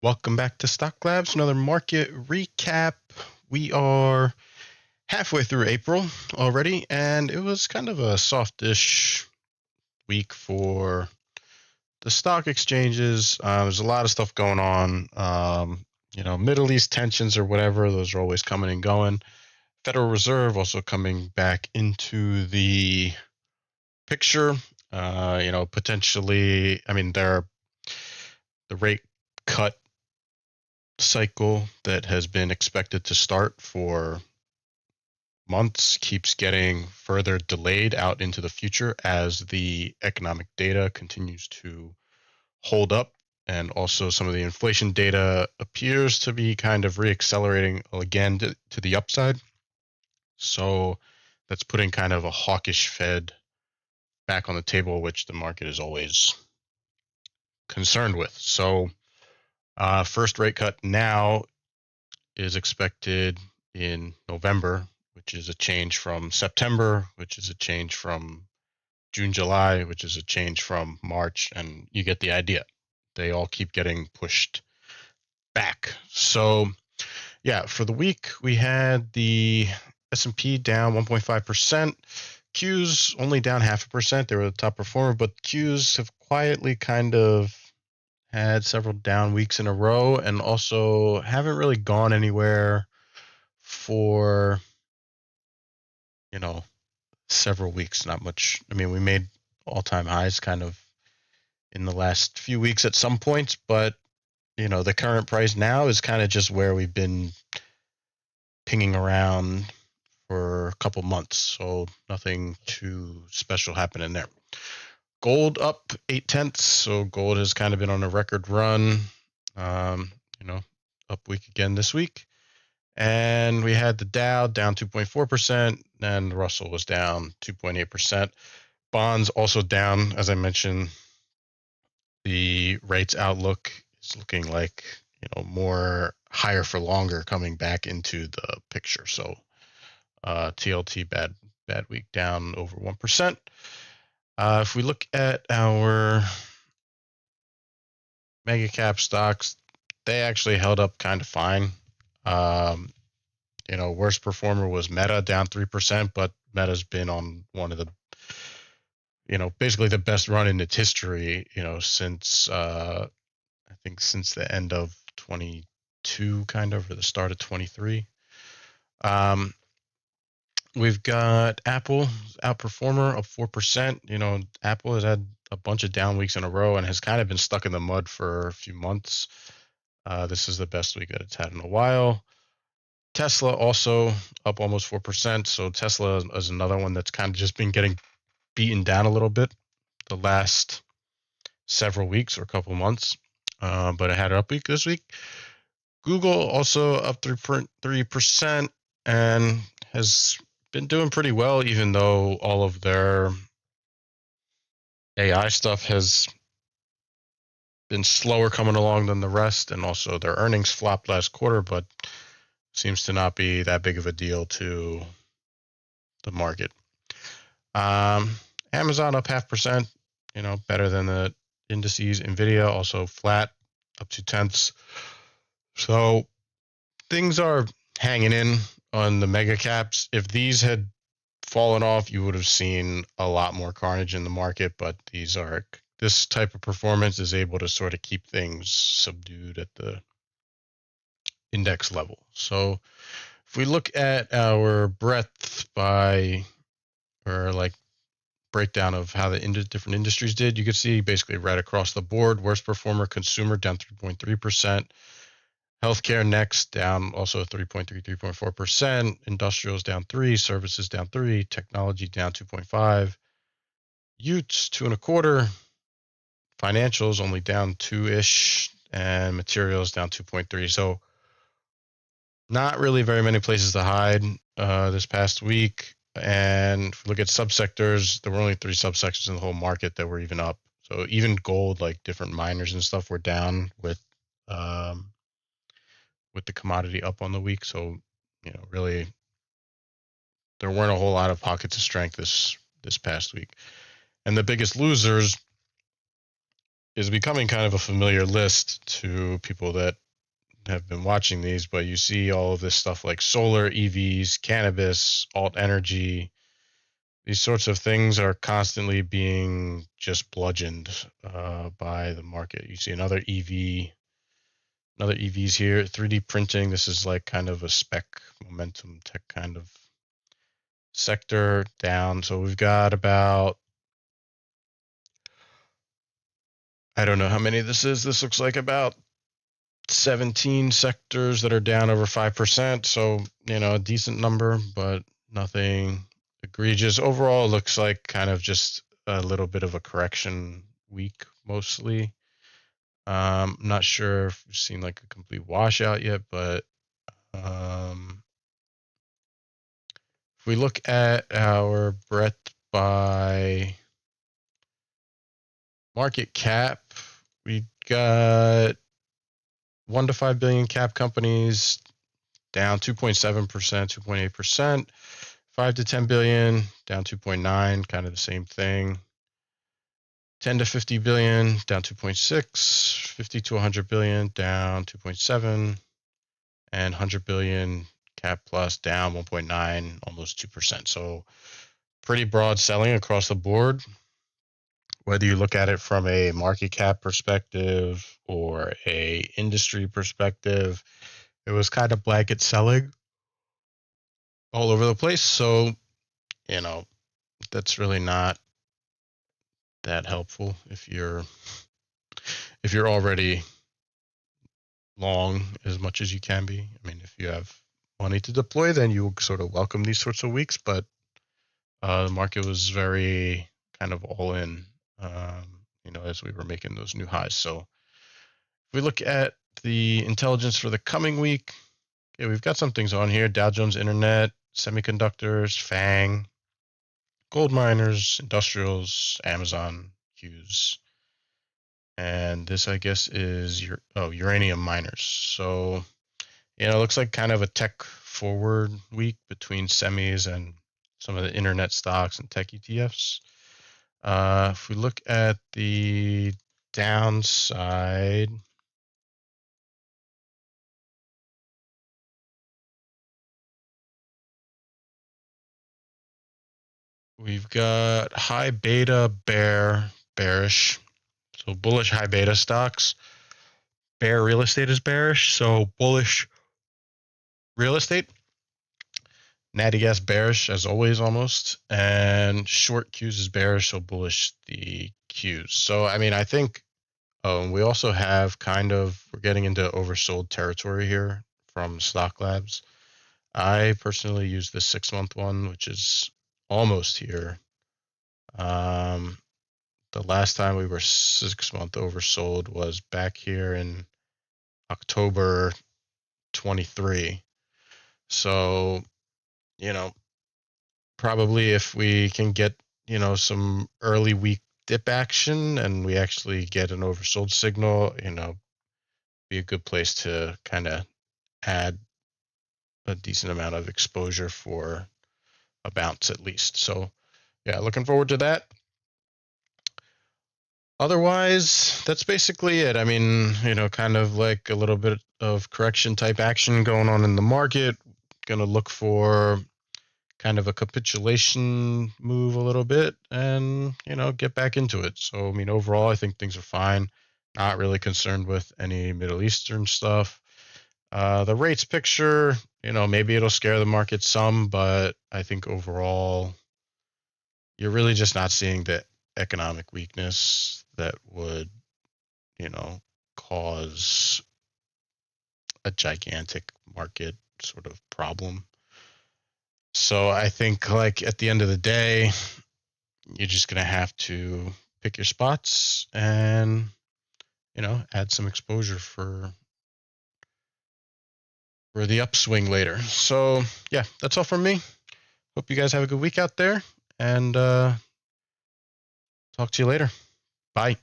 Welcome back to Stocklabs, another market recap. We are halfway through April already, and it was kind of a softish week for the stock exchanges. There's a lot of stuff going on. Middle East tensions or whatever, those are always coming and going. Federal Reserve also coming back into the picture. Potentially, the rate cut cycle that has been expected to start for months keeps getting further delayed out into the future as the economic data continues to hold up. And also, some of the inflation data appears to be kind of reaccelerating again to the upside. So that's putting kind of a hawkish Fed back on the table, which the market is always concerned with. So, first rate cut now is expected in November, which is a change from September, which is a change from June, July, which is a change from March, and you get the idea. They all keep getting pushed back. So, yeah, for the week, we had the S&P down 1.5%. Qs only down 0.5%. They were the top performer, but Qs have quietly kind of had several down weeks in a row and also haven't really gone anywhere for several weeks. Not much. I mean, we made all-time highs kind of in the last few weeks at some points, but the current price now is kind of just where we've been pinging around for a couple months, so nothing too special happening there. Gold up 0.8, so gold has kind of been on a record run. Up week again this week. And we had the Dow down 2.4%, and the Russell was down 2.8%. Bonds also down, as I mentioned. The rates outlook is looking like more higher for longer coming back into the picture. So TLT bad week, down over 1%. If we look at our mega cap stocks, they actually held up kind of fine. Worst performer was Meta, down 3%, but Meta's been on one of the, basically the best run in its history, since, I think since the end of 22, kind of, or the start of 23. We've got Apple, outperformer, up 4%. Apple has had a bunch of down weeks in a row and has kind of been stuck in the mud for a few months. This is the best week that it's had in a while. Tesla also up almost 4%. So Tesla is another one that's kind of just been getting beaten down a little bit the last several weeks or a couple months. But it had an up week this week. Google also up 3% and has been doing pretty well, even though all of their AI stuff has been slower coming along than the rest, and also their earnings flopped last quarter, but seems to not be that big of a deal to the market. Amazon up 0.5%, better than the indices. Nvidia also flat, up 0.2. So things are hanging in on the mega caps. If these had fallen off, you would have seen a lot more carnage in the market, but this type of performance is able to sort of keep things subdued at the index level. So if we look at our breadth breakdown of how the different industries did, you can see basically right across the board. Worst performer, consumer, down 3.3%. Healthcare next, down also 3.4%. Industrials down 3%. Services down 3%. Technology down 2.5%. Utes 2.25%. Financials only down 2-ish, and materials down 2.3%. So not really very many places to hide this past week. And if we look at subsectors, there were only 3 subsectors in the whole market that were even up. So even gold, like different miners and stuff, were down with the commodity up on the week. So really, there weren't a whole lot of pockets of strength this past week. And the biggest losers is becoming kind of a familiar list to people that have been watching these, but you see all of this stuff like solar, EVs, cannabis, alt energy. These sorts of things are constantly being just bludgeoned by the market. You see another EVs here. 3D printing. This is like kind of a spec momentum tech kind of sector down. So we've got about, I don't know how many this is. This looks like about 17 sectors that are down over 5%. So, a decent number, but nothing egregious. Overall, it looks like kind of just a little bit of a correction week mostly. Not sure if we've seen like a complete washout yet, but if we look at our breadth by market cap, we got 1 to 5 billion cap companies down 2.7%, 2.8%. 5 to 10 billion down 2.9, kind of the same thing. 10 to 50 billion down 2.6, 50 to 100 billion down 2.7, and 100 billion cap plus down 1.9, almost 2%. So pretty broad selling across the board. Whether you look at it from a market cap perspective or a industry perspective, it was kind of blanket selling all over the place. So, that's really not that helpful if you're already long as much as you can be. I mean, if you have money to deploy, then you sort of welcome these sorts of weeks. But the market was very kind of all in, as we were making those new highs. So if we look at the intelligence for the coming week, we've got some things on here: Dow Jones Internet, semiconductors, FANG, gold miners, industrials, Amazon, Hughes. And this, I guess, is uranium miners. So, it looks like kind of a tech forward week between semis and some of the internet stocks and tech ETFs. If we look at the downside, we've got high beta bearish. So bullish high beta stocks. Bear real estate is bearish. So bullish real estate. Natty gas bearish as always almost. And short Qs is bearish, so bullish the Qs. So, I think we also have we're getting into oversold territory here from Stocklabs. I personally use the 6-month one, which is almost here. The last time we were 6-month oversold was back here in October 23. So, probably if we can get, some early week dip action and we actually get an oversold signal, be a good place to kind of add a decent amount of exposure for a bounce at least. So, yeah, looking forward to that. Otherwise, that's basically it. Kind of like a little bit of correction type action going on in the market. Going to look for kind of a capitulation move a little bit and, get back into it. So, overall, I think things are fine. Not really concerned with any Middle Eastern stuff. The rates picture, maybe it'll scare the market some, but I think overall, you're really just not seeing the economic weakness that would, cause a gigantic market sort of problem. So I think like at the end of the day, you're just going to have to pick your spots and, add some exposure for the upswing later. So yeah, that's all from me. Hope you guys have a good week out there and talk to you later. Bye.